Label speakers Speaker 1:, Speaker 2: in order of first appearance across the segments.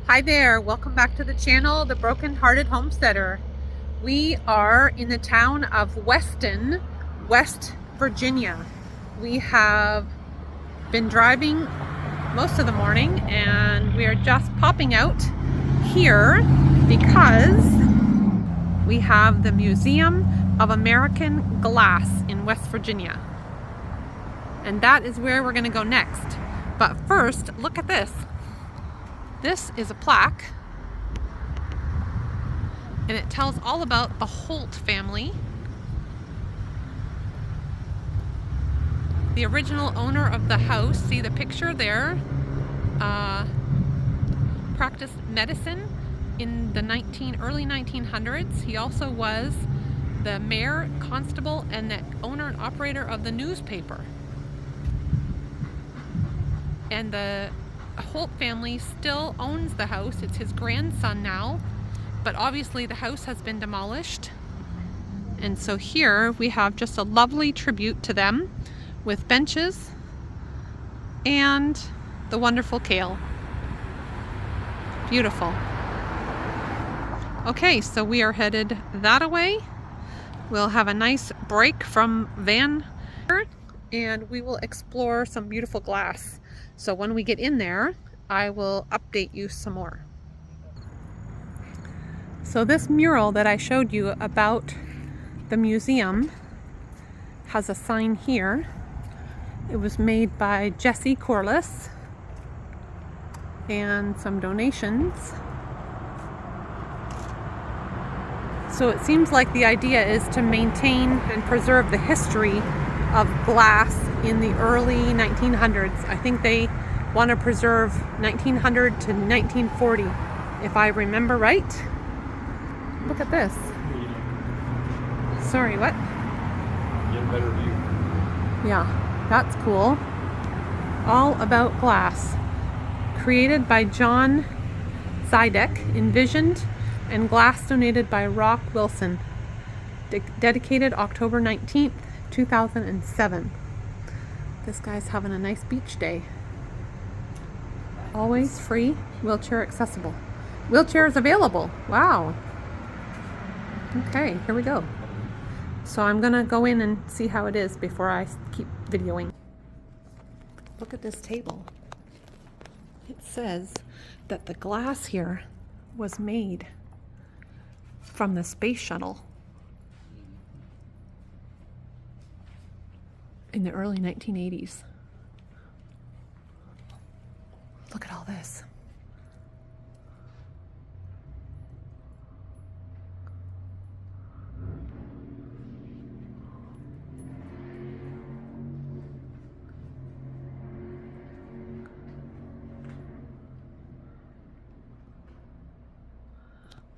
Speaker 1: Hi there, welcome back to the channel, The Broken Hearted Homesteader. We are in the town of Westin, West Virginia. We have been driving most of the morning and we are just popping out here because we have the Museum of American Glass in West Virginia. And that is where we're going to go next. But first, look at this. This is a plaque, and it tells all about the Holt family. The original owner of the house, see the picture there, practiced medicine in the early 1900s. He also was the mayor, constable, and the owner and operator of the newspaper. And the Holt family still owns the house. It's his grandson now, but obviously the house has been demolished. And so here we have just a lovely tribute to them with benches and the wonderful kale. Beautiful. Okay, so we are headed that way. We'll have a nice break from Vanlife and we will explore some beautiful glass. So when we get in there, I will update you some more. So this mural that I showed you about the museum has a sign here. It was made by Jesse Corliss and some donations. So it seems like the idea is to maintain and preserve the history of glass in the early 1900s. I think they want to preserve 1900 to 1940, if I remember right. Look at this. Sorry, what?
Speaker 2: Get a better view.
Speaker 1: Yeah, that's cool. All about glass. Created by John Zidek, envisioned, and glass donated by Rock Wilson. Dedicated October 19th, 2007. This guy's having a nice beach day. Always free, wheelchair accessible. Wheelchairs available. Wow. Okay, here we go. So I'm gonna go in and see how it is before I keep videoing. Look at this table. It says that the glass here was made from the space shuttle in the early 1980s. Look at all this.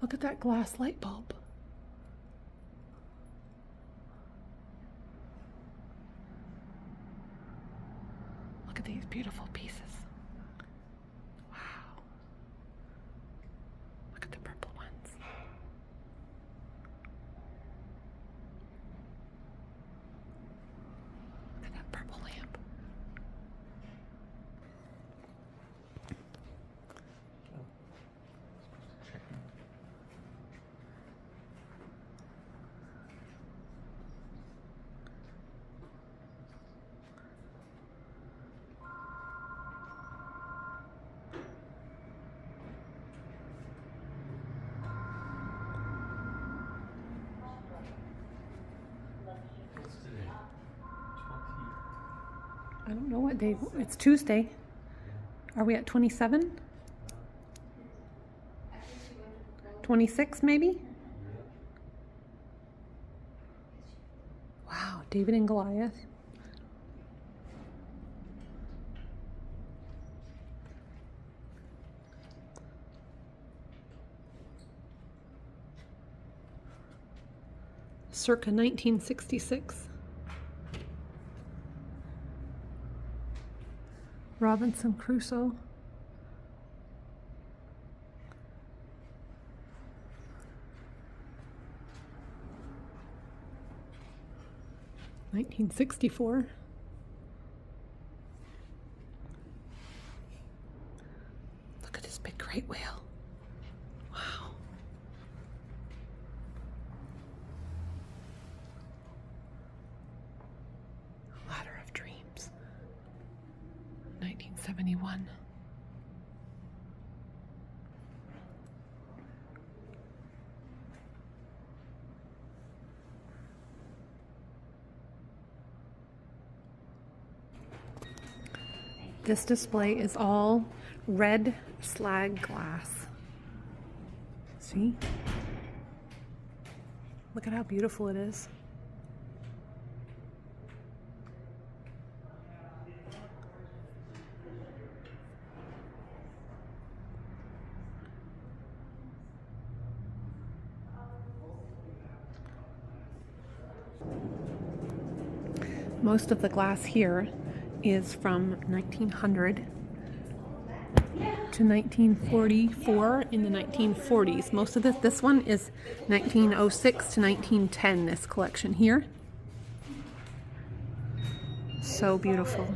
Speaker 1: Look at that glass light bulb. Look at these beautiful pieces. Wow. Look at the purple ones. Look at that purple lamp. I don't know what day. It's Tuesday. Are we at 27? 26 maybe? Wow, David and Goliath. Circa 1966. Robinson Crusoe. (1964). Look at this big great whale. Wow. Ladder of Dreams. 1971. This display is all red slag glass. See? Look at how beautiful it is. Most of the glass here is from 1900 to 1944 in the 1940s. Most of this one is 1906 to 1910, this collection here. So beautiful.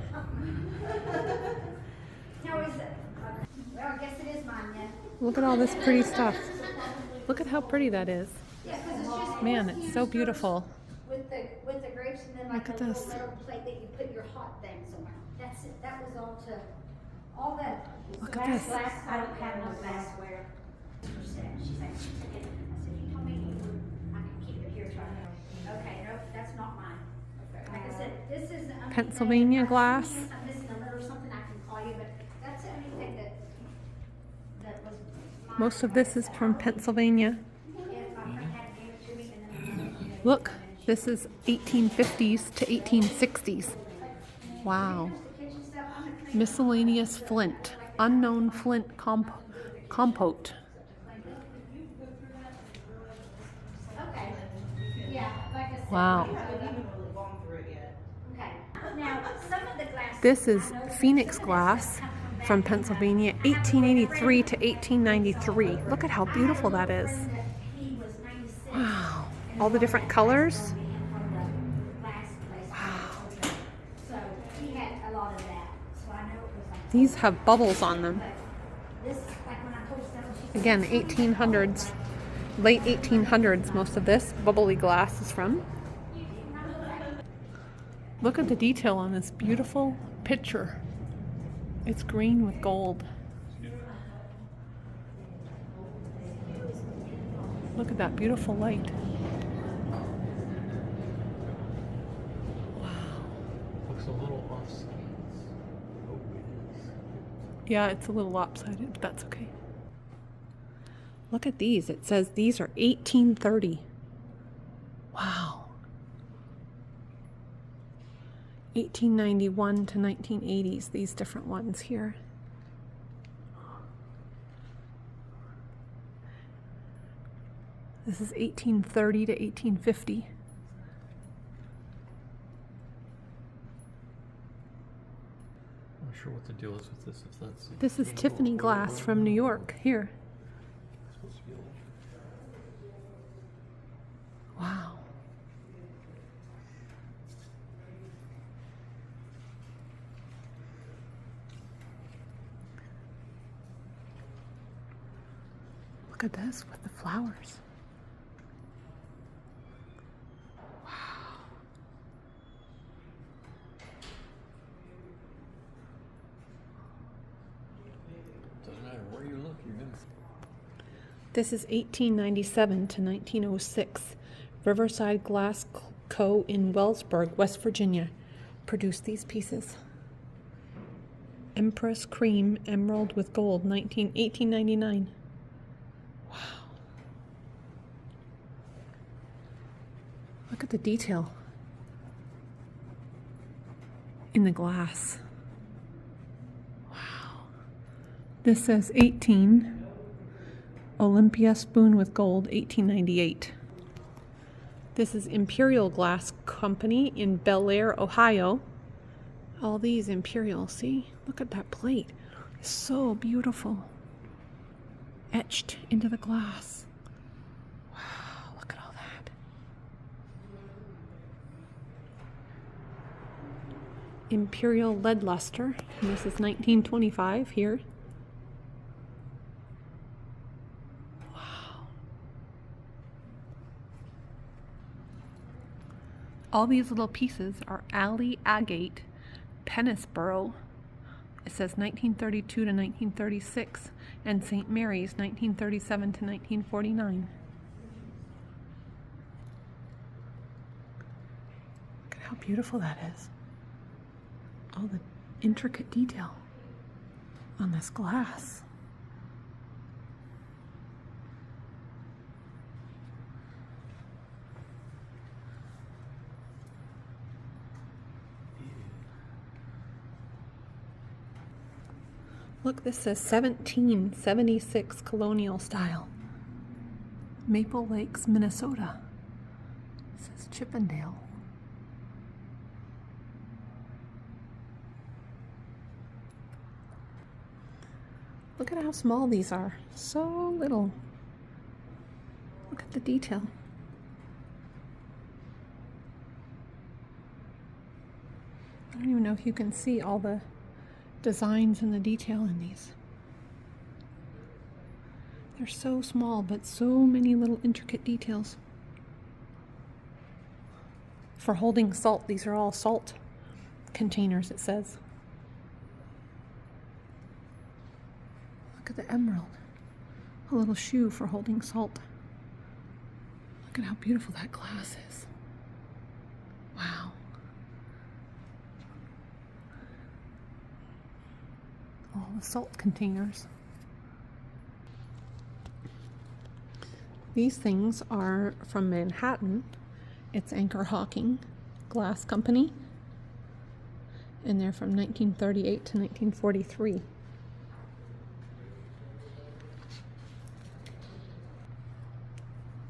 Speaker 1: Look at all this pretty stuff. Look at how pretty that is. Man, it's so beautiful.
Speaker 3: With the grapes and then like
Speaker 1: Look
Speaker 3: a
Speaker 1: at
Speaker 3: little
Speaker 1: this.
Speaker 3: metal plate that you put your hot things on. That's it. That was all to all that.
Speaker 1: Look at this.
Speaker 3: Glass, I don't have no glassware. She's like, I said, you told me I could keep it here. Okay, no, that's not mine. Like I said, this is
Speaker 1: Pennsylvania glass.
Speaker 3: I'm missing a letter or something. I can call you, but that's the only thing that was mine.
Speaker 1: Most of this is from Pennsylvania.
Speaker 3: If my friend had gave it to me and then
Speaker 1: Look, this is 1850s to 1860s. Wow. Miscellaneous flint. Unknown flint compote.
Speaker 3: okay. Yeah, like I said.
Speaker 1: Wow.
Speaker 3: Okay. Now, some of the glass.
Speaker 1: This is Phoenix glass from Pennsylvania, 1883 to 1893. Look at how beautiful that is. Wow. All the different colors. Wow.
Speaker 3: So he had a lot of that. So I know it was like.
Speaker 1: These have bubbles on them.
Speaker 3: This, like when I told Stella, she
Speaker 1: Again, 1800s, late 1800s, most of this bubbly glass is from. Look at the detail on this beautiful picture. It's green with gold. Look at that beautiful light. Wow.
Speaker 2: Looks a little offside. Oh, it is.
Speaker 1: Yeah, it's a little lopsided, but that's okay. Look at these. It says these are 1830. Wow. 1891 to 1980s, these different ones here. This is 1830 to 1850.
Speaker 2: I'm not sure what the deal is with this. If that's
Speaker 1: This is Tiffany glass from New York, here.
Speaker 2: supposed to be a
Speaker 1: Wow. Look at this with the flowers. Wow.
Speaker 2: Doesn't matter where you look, you're gonna.
Speaker 1: This is 1897 to 1906. Riverside Glass Co. in Wellsburg, West Virginia, produced these pieces. Empress Cream Emerald with Gold, 1899. Wow. Look at the detail in the glass. Wow. This says 18. Olympia Spoon with Gold, 1898. This is Imperial Glass Company in Bel Air, Ohio. All these Imperial, see? Look at that plate. It's so beautiful. Etched into the glass. Wow, look at all that. Imperial Lead Luster. And this is 1925 here. All these little pieces are alley agate Pennisboro. It says 1932 to 1936, and St. Mary's 1937 to 1949. Look at how beautiful that is. All the intricate detail on this glass. Look, this says 1776 colonial style. Maple Lakes, Minnesota. It says Chippendale. Look at how small these are. So little. Look at the detail. I don't even know if you can see all the designs and the detail in these. They're so small, but so many little intricate details. For holding salt, these are all salt containers, it says. Look at the emerald. A little shoe for holding salt. Look at how beautiful that glass is. Wow. All the salt containers. These things are from Manhattan. It's Anchor Hawking Glass Company. And they're from 1938 to 1943.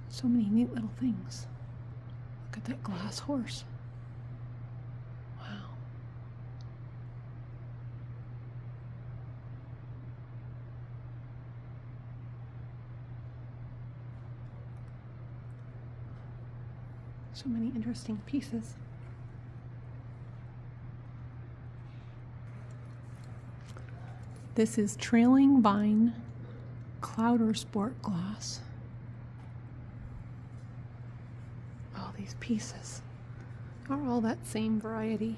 Speaker 1: So many neat little things. Look at that glass horse. Wow. So many interesting pieces. This is Trailing Vine Clouder Sport Glass. All these pieces are all that same variety.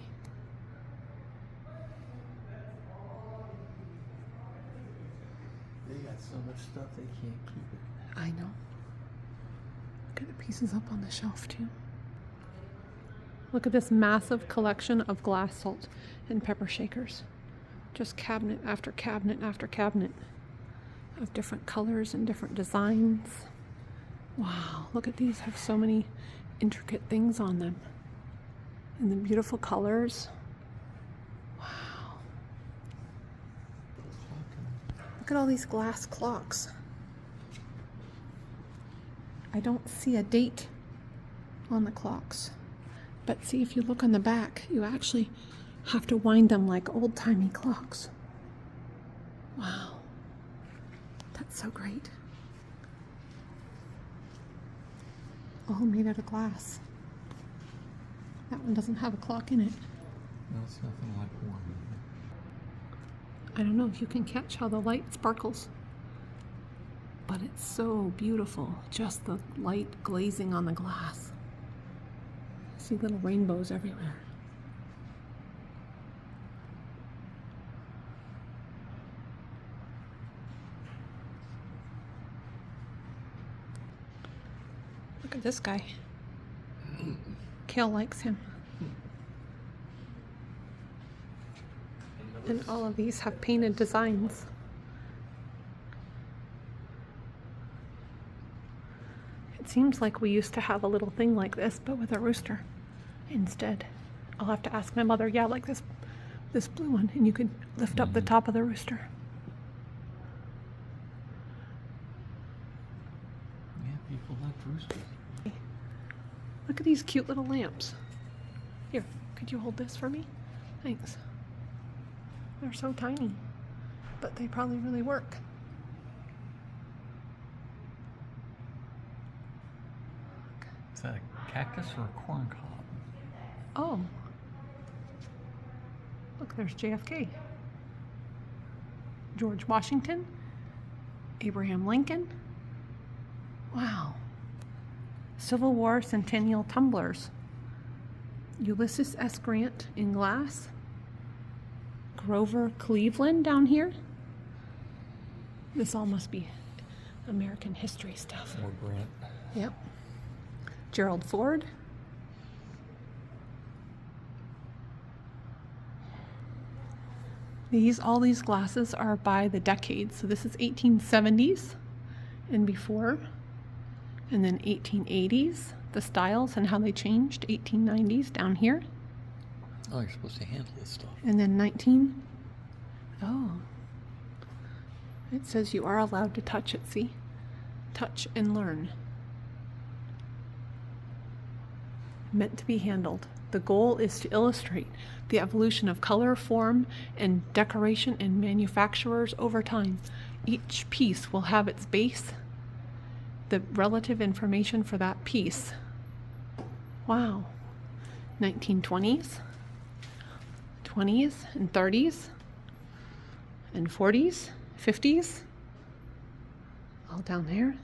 Speaker 2: They got so much stuff they can't keep it.
Speaker 1: I know. Look at the pieces up on the shelf too. Look at this massive collection of glass salt and pepper shakers. Just cabinet after cabinet after cabinet of different colors and different designs. Wow, look at these, have so many intricate things on them. And the beautiful colors. Wow. Look at all these glass clocks. I don't see a date on the clocks. But see, if you look on the back, you actually have to wind them like old-timey clocks. Wow. That's so great. All made out of glass. That one doesn't have a clock in it.
Speaker 2: No, it's nothing like one.
Speaker 1: I don't know if you can catch how the light sparkles, but it's so beautiful. Just the light glazing on the glass. I see little rainbows everywhere. Look at this guy. Kale likes him. And all of these have painted designs. It seems like we used to have a little thing like this, but with a rooster instead. I'll have to ask my mother. Yeah, like this blue one, and you could lift up the top of the rooster.
Speaker 2: Yeah, people like roosters.
Speaker 1: Look at these cute little lamps. Here, could you hold this for me? Thanks. They're so tiny, but they probably really work.
Speaker 2: Is that a cactus or a corn cob?
Speaker 1: Oh. Look, there's JFK. George Washington. Abraham Lincoln. Wow. Civil War Centennial tumblers. Ulysses S. Grant in glass. Grover Cleveland down here. This all must be American history stuff.
Speaker 2: More Grant.
Speaker 1: Yep. Gerald Ford. All these glasses are by the decades. So this is 1870s and before, and then 1880s, the styles and how they changed, 1890s down here.
Speaker 2: Oh, you're supposed to handle this stuff.
Speaker 1: And then it says you are allowed to touch it, see? Touch and learn. Meant to be handled. The goal is to illustrate the evolution of color, form, and decoration in manufacturers over time. Each piece will have its base, the relative information for that piece. Wow. 1920s, 20s, and 30s, and 40s, 50s, all down there.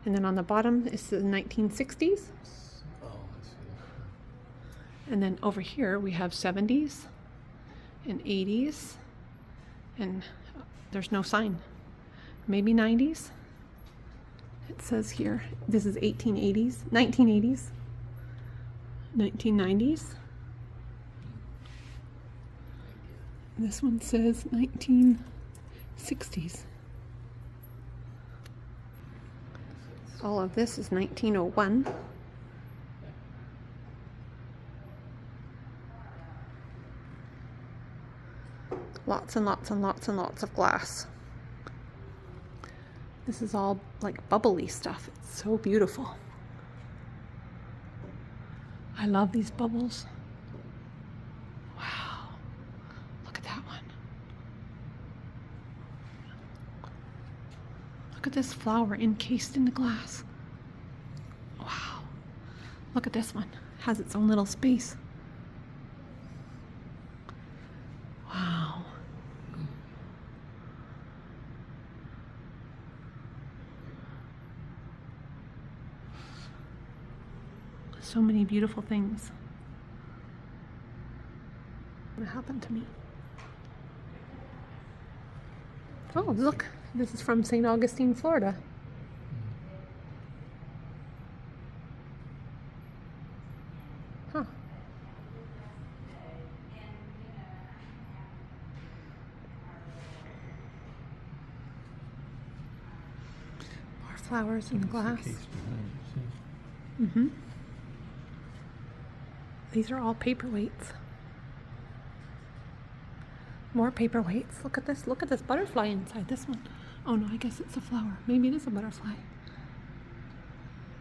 Speaker 1: And then on the bottom is the 1960s.
Speaker 2: Oh, I see.
Speaker 1: And then over here we have 70s and 80s, and there's no sign. Maybe 90s. It says here, this is 1880s, 1980s, 1990s. This one says 1960s. All of this is 1901. Lots and lots and lots and lots of glass. This is all like bubbly stuff. It's so beautiful. I love these bubbles. Wow. Look at that one. Look at this flower encased in the glass. Wow. Look at this one. It has its own little space. Wow. So many beautiful things. What happened to me? Oh, look. This is from St. Augustine, Florida. Huh. More flowers in the glass.
Speaker 2: Case behind you, see?
Speaker 1: Mm-hmm. These are all paperweights. More paperweights. Look at this. Look at this butterfly inside this one. Oh no, I guess it's a flower. Maybe it is a butterfly.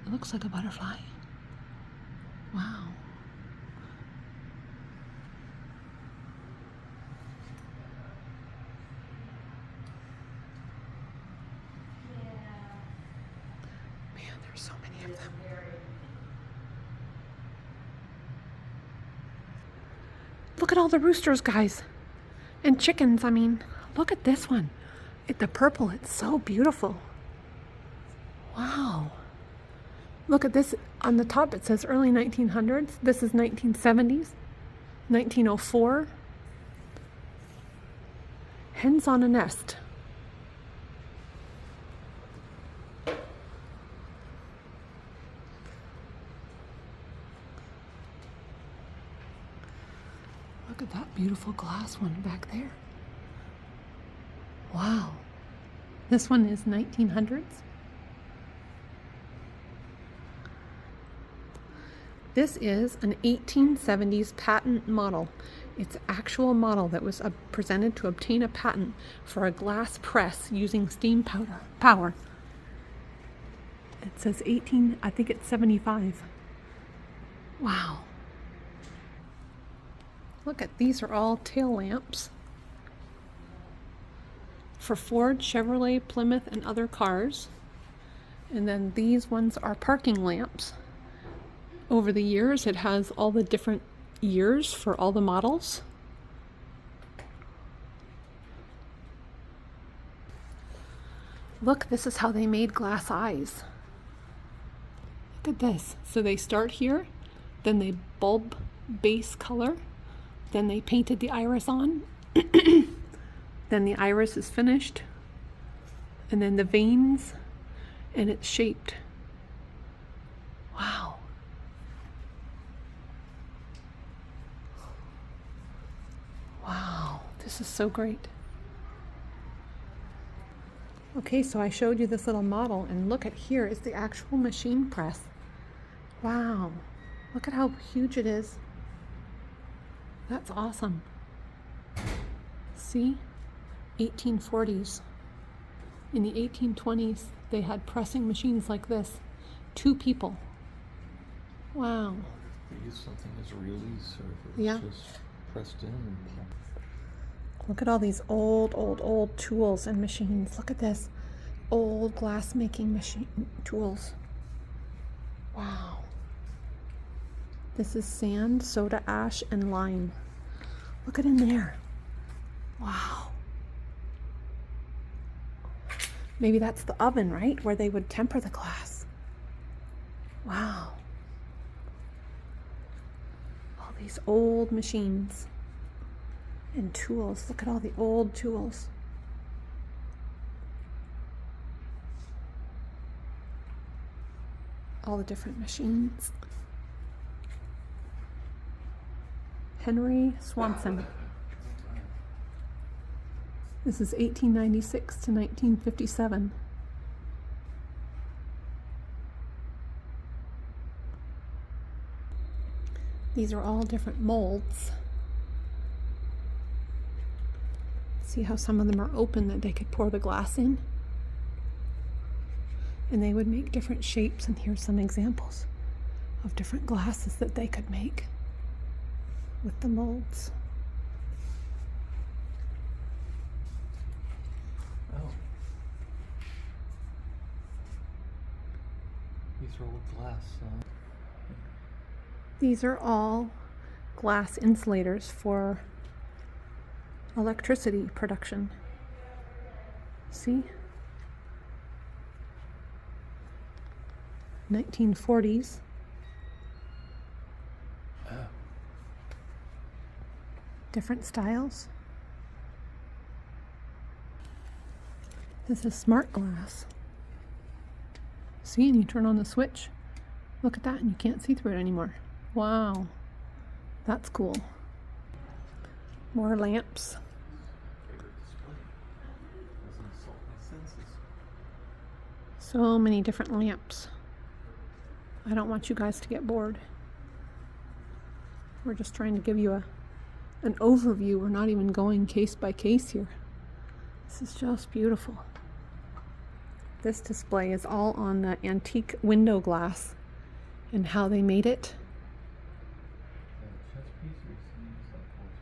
Speaker 1: It looks like a butterfly. Wow. Man, there's so many of them. Look at all the roosters, guys. And chickens, I mean. Look at this one. The purple, it's so beautiful. Wow. Look at this. On the top it says early 1900s. This is 1970s. 1904. Hens on a nest. Look at that beautiful glass one back there. Wow. This one is 1900s. This is an 1870s patent model. It's an actual model that was presented to obtain a patent for a glass press using steam power. It says I think it's 75. Wow. Look at these are all tail lamps for Ford, Chevrolet, Plymouth, and other cars. And then these ones are parking lamps. Over the years, it has all the different years for all the models. Look, this is how they made glass eyes. Look at this. So they start here, then they bulb base color. Then they painted the iris on. Then the iris is finished. And then the veins, and it's shaped. Wow. Wow, this is so great. Okay, so I showed you this little model, and look at here is the actual machine press. Wow, look at how huge it is. That's awesome. See, 1840s. In the 1820s, they had pressing machines like this. 2 people. Wow.
Speaker 2: They use something as release, or if it's
Speaker 1: Yeah.
Speaker 2: just pressed in.
Speaker 1: Look at all these old tools and machines. Look at this. Old glass making machine tools. Wow. This is sand, soda ash, and lime. Look at in there. Wow. Maybe that's the oven, right? Where they would temper the glass. Wow. All these old machines. And tools. Look at all the old tools. All the different machines. Henry Swanson. This is 1896 to 1957. These are all different molds. See how some of them are open that they could pour the glass in? And they would make different shapes, and here's some examples of different glasses that they could make with the molds.
Speaker 2: Oh. These are old glass.
Speaker 1: These are all glass insulators for electricity production. See? 1940s.
Speaker 2: Oh.
Speaker 1: Different styles. This is smart glass. See, and you turn on the switch. Look at that, and you can't see through it anymore. Wow, that's cool. More lamps.
Speaker 2: Favorite display. Doesn't insult my senses.
Speaker 1: So many different lamps. I don't want you guys to get bored. We're just trying to give you an overview. We're not even going case by case here. This is just beautiful. This display is all on the antique window glass and how they made it.
Speaker 2: Chess piece or seems like horse.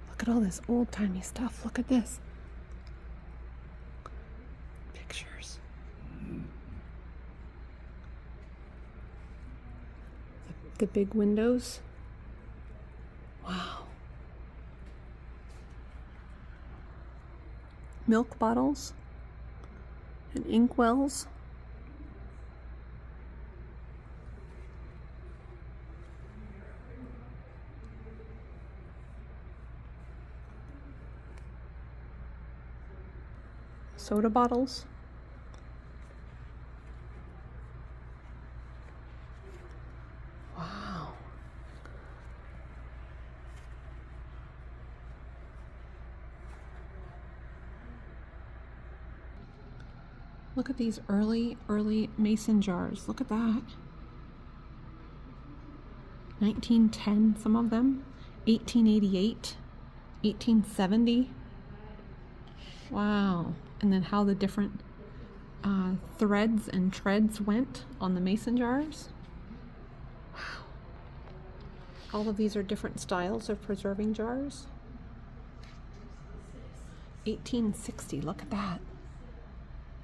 Speaker 1: Look at all this old-timey stuff. Look at this. Pictures. The big windows. Wow. Milk bottles and inkwells. Soda bottles. Wow. Look at these early mason jars. Look at that. 1910, some of them. 1888, 1870. Wow. And then how the different threads and treads went on the mason jars. Wow. All of these are different styles of preserving jars. 1860, look at that.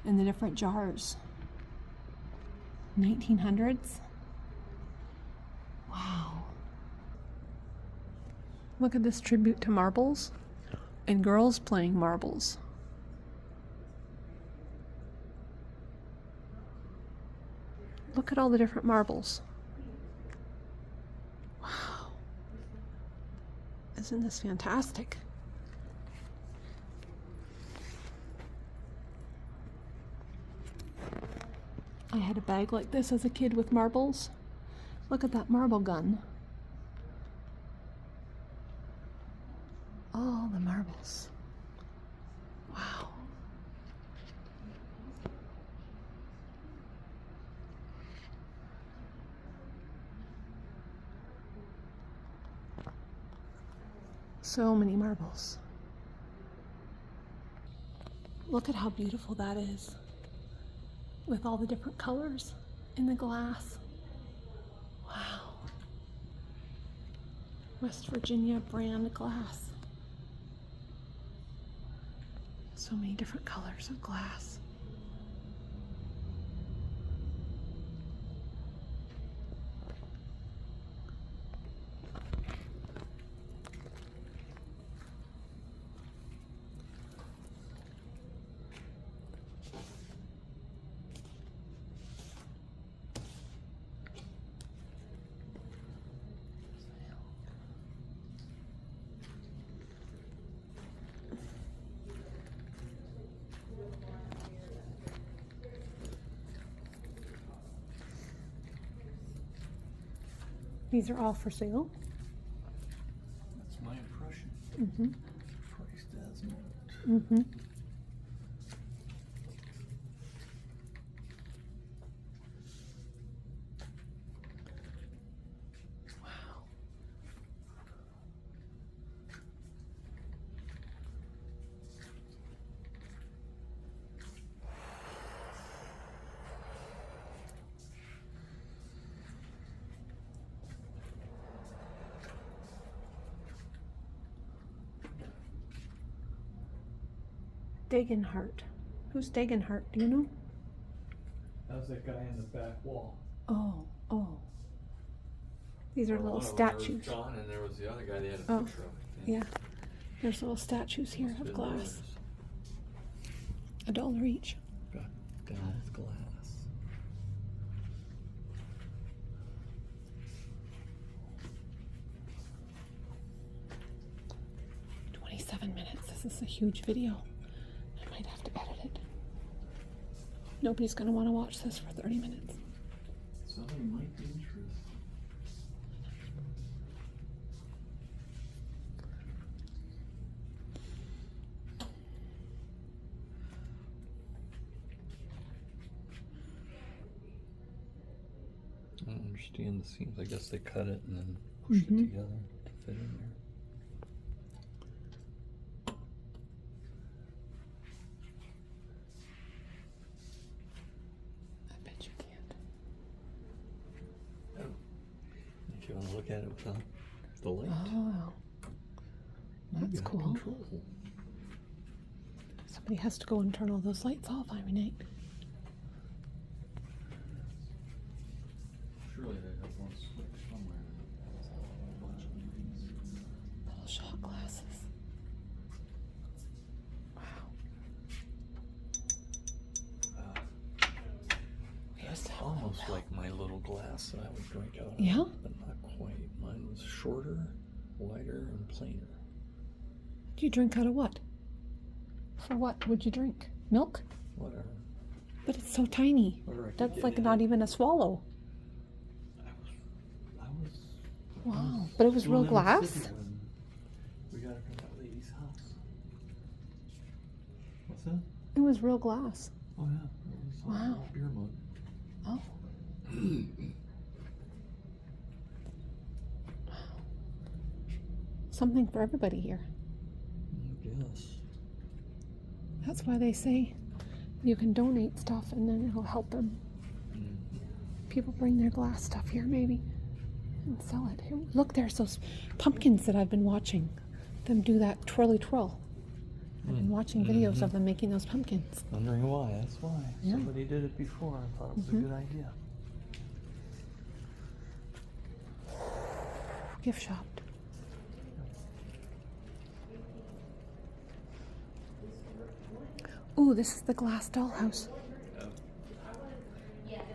Speaker 1: And the different jars. 1900s. Wow. Look at this tribute to marbles and girls playing marbles. Look at all the different marbles. Wow. Isn't this fantastic? I had a bag like this as a kid with marbles. Look at that marble gun. All the marbles. Wow. So many marbles. Look at how beautiful that is, with all the different colors in the glass. Wow. West Virginia brand glass. So many different colors of glass. These are all for sale.
Speaker 2: That's my impression.
Speaker 1: Mm-hmm.
Speaker 2: Priced as much.
Speaker 1: Mm-hmm. Wow. Dagenhart. Who's Dagenhart? Do you know?
Speaker 2: That was that guy in the back wall.
Speaker 1: Oh, oh. These are
Speaker 2: Or
Speaker 1: little
Speaker 2: one of them, there was
Speaker 1: statues.
Speaker 2: John, and there was the other guy they had a
Speaker 1: Oh,
Speaker 2: picture of. I think.
Speaker 1: Yeah. There's little statues here
Speaker 2: Must have
Speaker 1: of
Speaker 2: been
Speaker 1: glass.
Speaker 2: theirs.
Speaker 1: $1 each.
Speaker 2: Got God's glass.
Speaker 1: 27 minutes. This is a huge video. I might have to edit it. Nobody's going to want to watch this for 30 minutes.
Speaker 2: Somebody might be interested. I don't understand the seams. I guess they cut it and then push it together to fit in there.
Speaker 1: I bet you can't.
Speaker 2: Oh. If you want to look at it without the light.
Speaker 1: Oh, that's
Speaker 2: you got
Speaker 1: cool.
Speaker 2: Control.
Speaker 1: Somebody has to go and turn all those lights off, I mean.
Speaker 2: Surely they have one switch somewhere.
Speaker 1: Little shot glasses. Wow. We used to have
Speaker 2: Almost
Speaker 1: milk.
Speaker 2: like my little glass that I would drink out of.
Speaker 1: Yeah?
Speaker 2: But not quite. Mine was shorter, lighter, and plainer.
Speaker 1: Do you drink out of what? For what would you drink? Milk?
Speaker 2: Whatever.
Speaker 1: But it's so tiny.
Speaker 2: Whatever I could
Speaker 1: That's
Speaker 2: get
Speaker 1: like
Speaker 2: in
Speaker 1: not
Speaker 2: it.
Speaker 1: even a swallow.
Speaker 2: I was
Speaker 1: Wow. But it was real
Speaker 2: doing it in the
Speaker 1: glass?
Speaker 2: city when we got it from that lady's house. What's that?
Speaker 1: It was real glass.
Speaker 2: Oh yeah. It was a
Speaker 1: Wow.
Speaker 2: little beer mug.
Speaker 1: Oh. Something for everybody here.
Speaker 2: Yes.
Speaker 1: That's why they say you can donate stuff and then it'll help them. People bring their glass stuff here maybe and sell it. Here, look, there's those pumpkins that I've been watching them do that twirly twirl. I've been watching videos of them making those pumpkins.
Speaker 2: Wondering why? That's why.
Speaker 1: Yeah.
Speaker 2: Somebody did it before. I thought it was a good idea.
Speaker 1: Gift shop. Ooh, this is the glass dollhouse.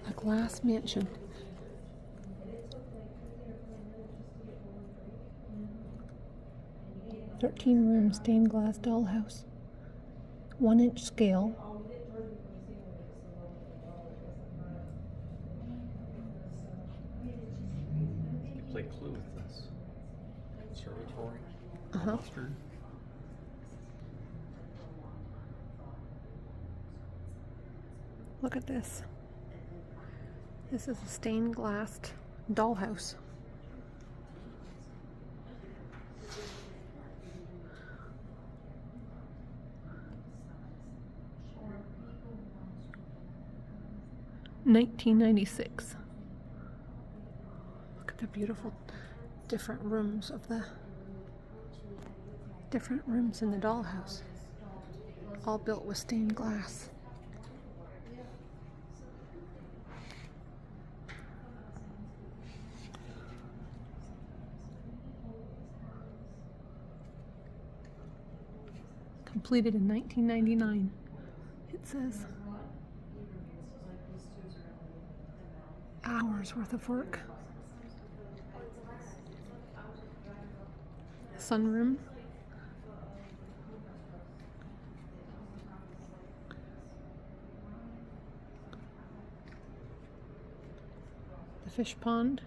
Speaker 1: A glass mansion. "13-room stained glass dollhouse. 1-inch scale.
Speaker 2: You play Clue with this. Observatory.
Speaker 1: Uh-huh.
Speaker 2: Mustard.
Speaker 1: Look at this. This is a stained glass dollhouse. $19.96. Look at the beautiful different rooms in the dollhouse. All built with stained glass. Completed in 1999, it says. Hours worth of work. Sunroom. The fish pond.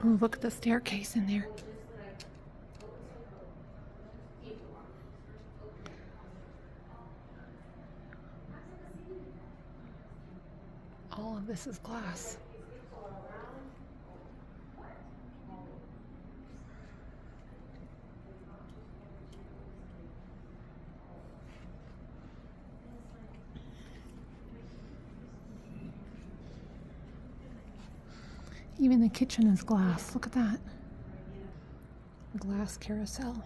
Speaker 1: Oh, look at the staircase in there. All of this is glass. Even the kitchen is glass. Look at that. Glass carousel.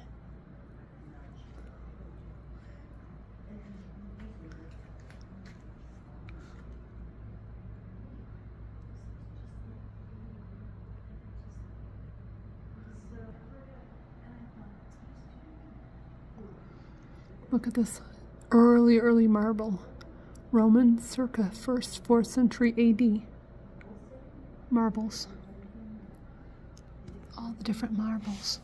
Speaker 1: Look at this early marble. Roman circa 1st, 4th century AD. Marbles. All the different marbles.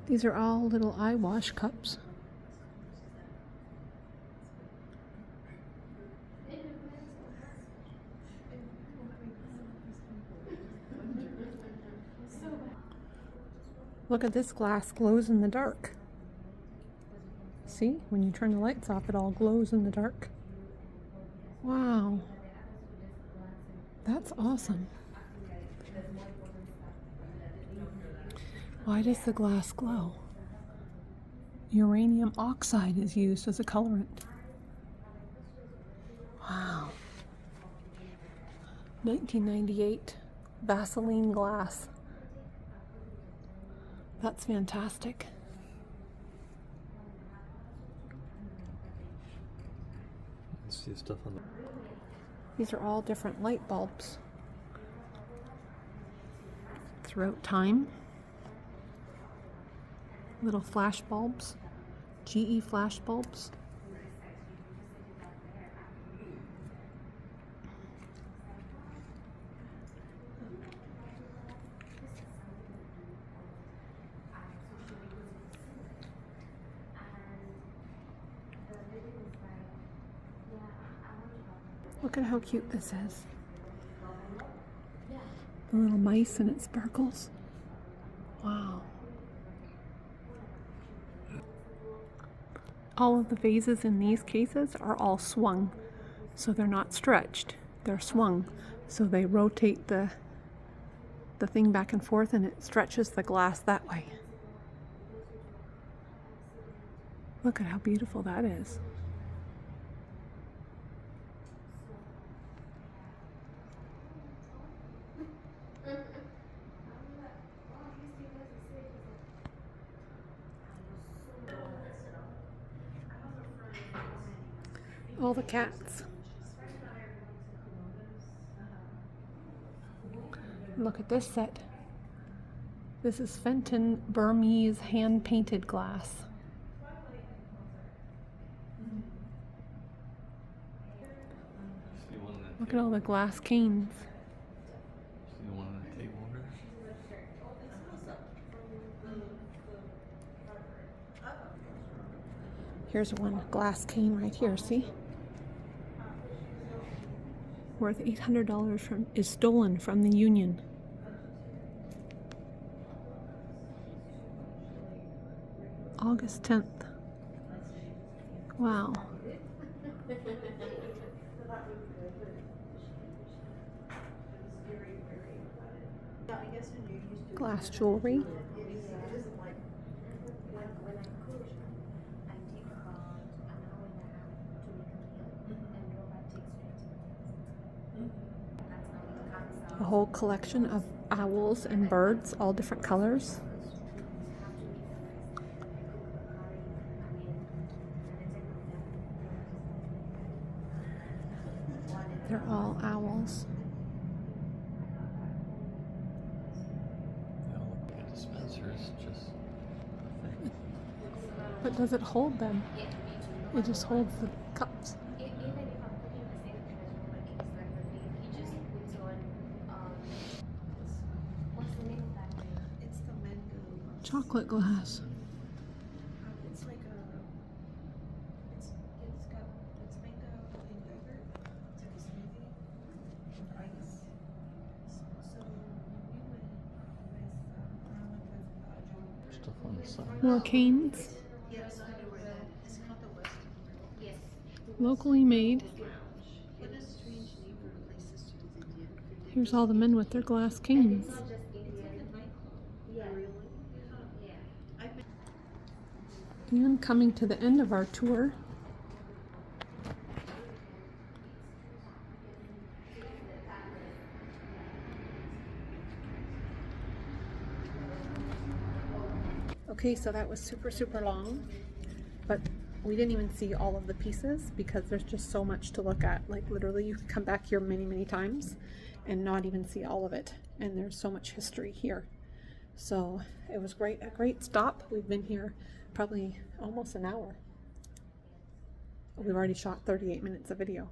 Speaker 1: These are all little eye wash cups. Look at this glass, glows in the dark. See, when you turn the lights off, it all glows in the dark. Wow, that's awesome. Why does the glass glow? Uranium oxide is used as a colorant. Wow. 1998 Vaseline glass. That's fantastic.
Speaker 2: Let's see stuff on the.
Speaker 1: These are all different light bulbs throughout time. Little flash bulbs, GE flash bulbs. Look at how cute this is. The little mice and it sparkles. Wow. All of the vases in these cases are all swung, so they're not stretched, they're swung. So they rotate the thing back and forth and it stretches the glass that way. Look at how beautiful that is. All the cats. Look at this set. This is Fenton Burmese hand-painted glass. Look at all the glass canes.
Speaker 2: See the one on the table over there?
Speaker 1: Here's one glass cane right here, see? Worth $800 is stolen from the Union. August 10th. Wow. Glass jewelry. A whole collection of owls and birds, all different colors. They're all owls.
Speaker 2: They all look like dispensers, just
Speaker 1: But does it hold them? It just holds the cups. Chocolate glass.
Speaker 4: It's like it's mango and yogurt. It's like a smoothie with ice. So we went with
Speaker 2: stuff on the side.
Speaker 1: More canes.
Speaker 4: yes, I know where that is. It's called the Westin.
Speaker 3: Yes.
Speaker 1: Locally made.
Speaker 4: What a strange neighbor places to visit.
Speaker 1: Here's all the men with their glass canes.
Speaker 4: It's like a nightclub.
Speaker 3: Yeah.
Speaker 4: Really?
Speaker 3: Yeah.
Speaker 4: I've been.
Speaker 1: And coming to the end of our tour, okay, so that was super long, but we didn't even see all of the pieces because there's just so much to look at. Like literally you can come back here many times and not even see all of it, and there's so much history here. So it was a great stop. We've been here probably almost an hour. We've already shot 38 minutes of video.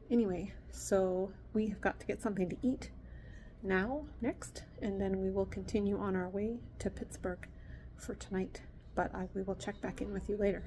Speaker 1: Anyway, so we have got to get something to eat next, and then we will continue on our way to Pittsburgh for tonight. But we will check back in with you later.